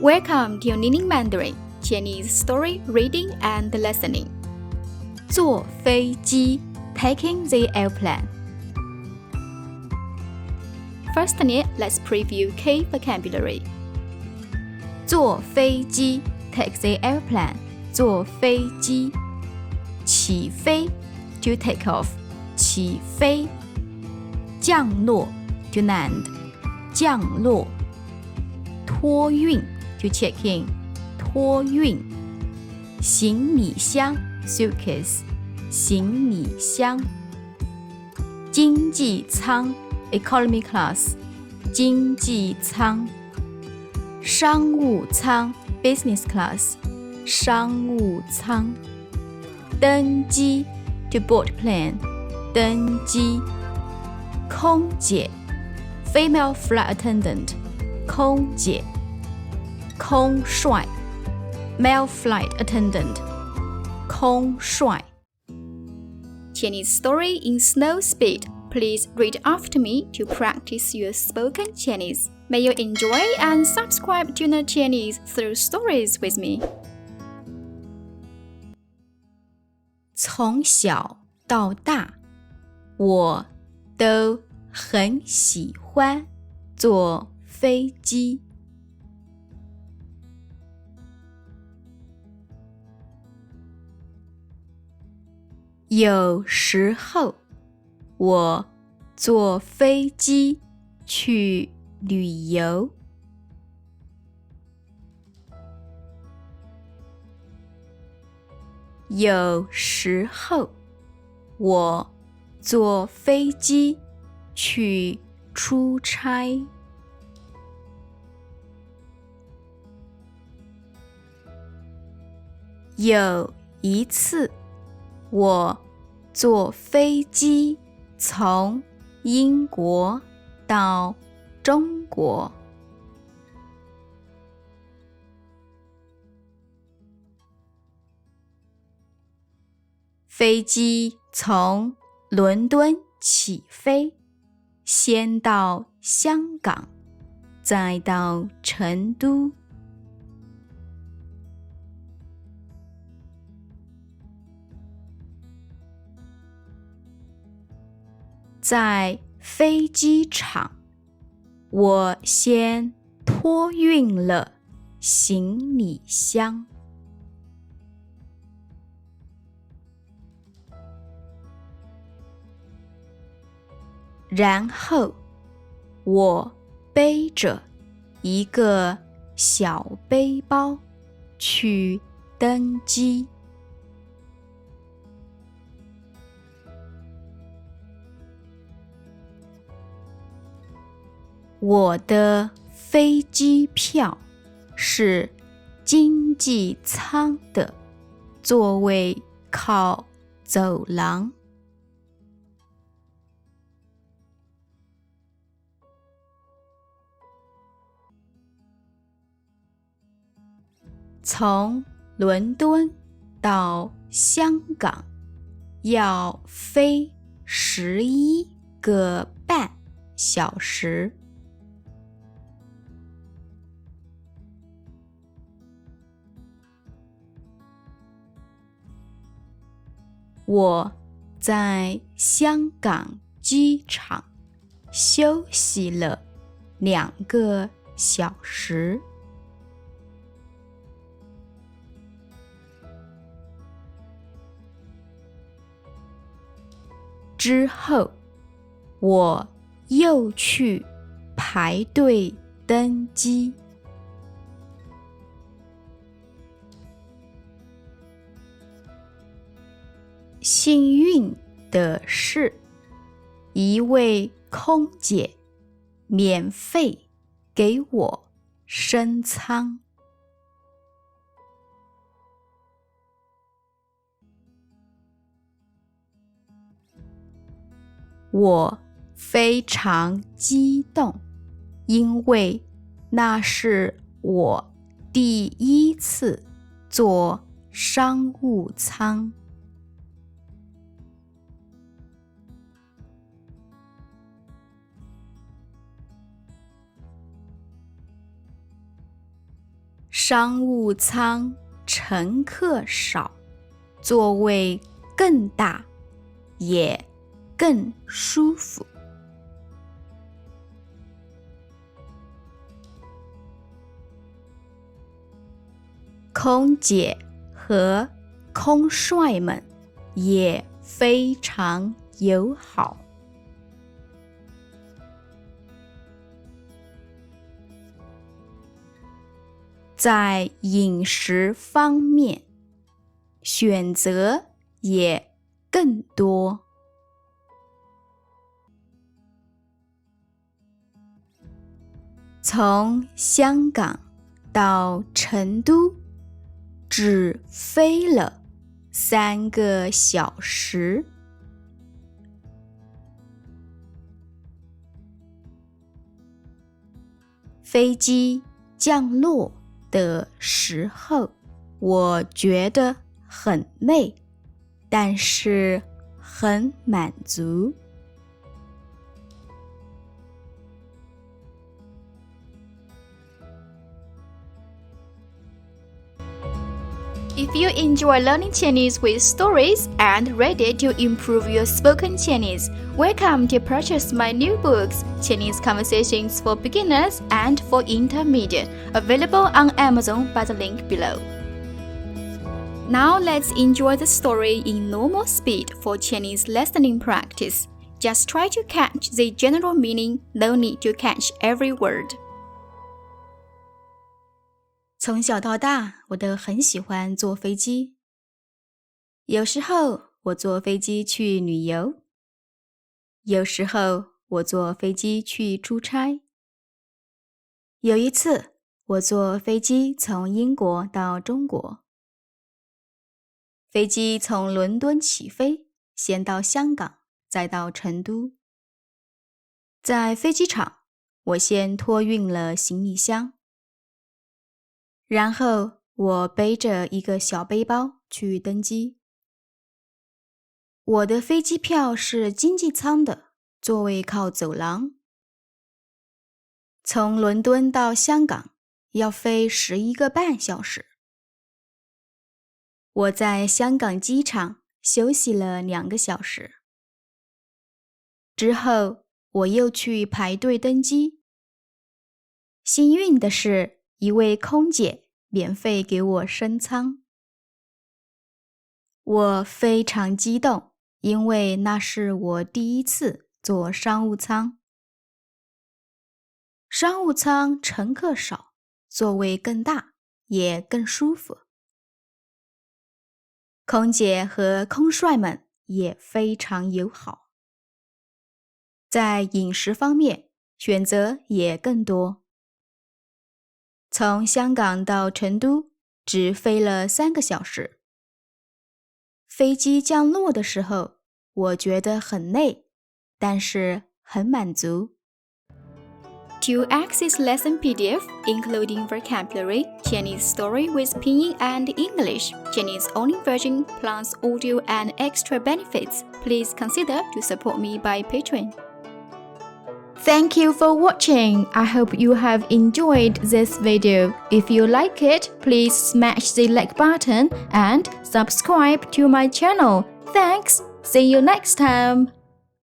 Welcome to Learning Mandarin, Chinese story reading and listening. 坐飞机 taking the airplane. Firstly, let's preview key vocabulary. 坐飞机 take the airplane. 坐飞机起飞 to take off. 起飞降落 to land. 降落托运 to check in. 托运行李箱 suitcase. 行李箱经济舱 economy class. 经济舱商务舱 business class. 商务舱登机 to board plane. 登机空姐 female flight attendant. 空姐空帅 male flight attendant. 空帅 Chinese story in slow speed. Please read after me to practice your spoken Chinese. May you enjoy and subscribe to Learn Chinese through stories with me. 从小到大，我都很喜欢坐飞机。有时候我坐飞机去旅游。有时候我坐飞机去出差。有一次我坐飞机从英国到中国。飞机从伦敦起飞，先到香港，再到成都。在飞机场，我先托运了行李箱。然后我背着一个小背包去登机。我的飞机票是经济舱的，座位靠走廊。从伦敦到香港要飞11个半小时。我在香港机场休息了2个小时。之后，我又去排队登机。幸运的是，一位空姐免费给我升舱。我非常激动，因为那是我第一次坐商务舱。商务舱乘客少，座位更大，也更舒服。空姐和空帅们也非常友好。在饮食方面，选择也更多。从香港到成都只飞了3个小时。飞机降落的时候，我觉得很累，但是很满足。If you enjoy learning Chinese with stories and read it to improve your spoken Chinese, welcome to purchase my new books, Chinese Conversations for Beginners and for Intermediate, available on Amazon by the link below. Now let's enjoy the story in normal speed for Chinese listening practice. Just try to catch the general meaning, no need to catch every word. 从小到大，我都很喜欢坐飞机。有时候我坐飞机去旅游，有时候我坐飞机去出差。有一次，我坐飞机从英国到中国。飞机从伦敦起飞，先到香港，再到成都。在飞机场，我先托运了行李箱。然后我背着一个小背包去登机。我的飞机票是经济舱的，座位靠走廊。从伦敦到香港要飞11个半小时。我在香港机场休息了2个小时。之后我又去排队登机。幸运的是，一位空姐免费给我升舱。我非常激动，因为那是我第一次坐商务舱。商务舱乘客少，座位更大，也更舒服。空姐和空帅们也非常友好。在饮食方面，选择也更多。从香港到成都只飞了3个小时。飞机降落的时候，我觉得很累，但是很满足。To access lesson PDF, including vocabulary, Chinese story with Pinyin and English, Chinese only version plus audio and extra benefits, please consider to support me by Patreon. Thank you for watching. I hope you have enjoyed this video. If you like it, please smash the like button and subscribe to my channel. Thanks. See you next time.